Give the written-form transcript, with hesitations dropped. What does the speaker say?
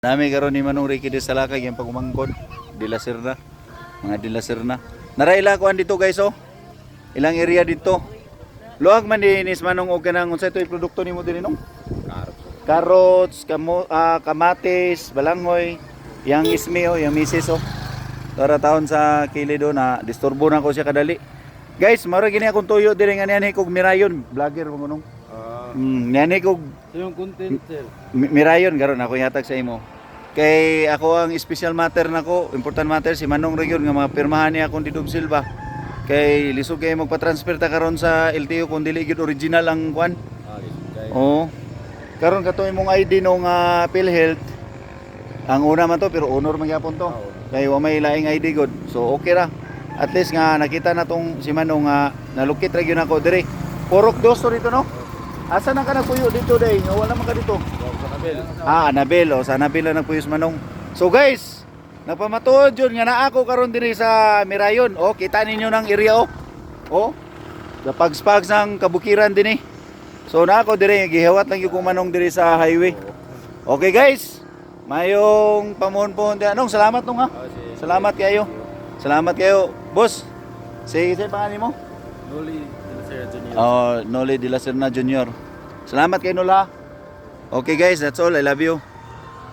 Nami karon ni Manong Ricky de Salakay yung pagumangkon. Dilasir na. Mga dilasir na. Naraila ko dito guys oh. Ilang area dito. Luag man dinis Manong og kanang unsa ito'y produkto nimo diri no? Carrots, kamatis, balanghoy, yang ismi oh, yang misis oh. Tara taon sa kilido na disturbo na ko siya kadali. Guys, maro gini akong tuyo diri nga niani kog Mirayon, vlogger mo nung. Niani kog yung content sir. Mirayon garon ako yatag sa imo. Kay ako ang special matter nako, important matter si Manong Region nga mga pirmahan niya akong Didog Silva. Kay lisod kay magpa-transfer ta karon sa LTO kung dili gid original ang kwan. Oo. Karon kato imong ID nung PhilHealth. Ang una man to pero honor man gyapon to. Kay wa may laing ID god. So okay ra. At least nga nakita na tong si Manong nga nalukit ra gyud ako diri. Purok dosto dito no. Asa na ka nagpuyo dito day? Wala man ka dito. Anabel o sa Anabel na nagpuyos Manong. So guys, nagpamatuod yun nga na ako karon diri sa Mirayon. Oh, kita ninyo ng area oh. Oh. Sa pagspags ng kabukiran din eh. So na ako diri gihawat lang yung Manong diri sa highway. Okay guys. Mayong pamuhon-puhon di anong salamat nung ha. Salamat kayo. Salamat kayo, boss. Sige pangalan mo? Noli de la Serna Junior. Oh, Noli de la Serna Junior. Salamat kay Nola. Okay guys, that's all. I love you.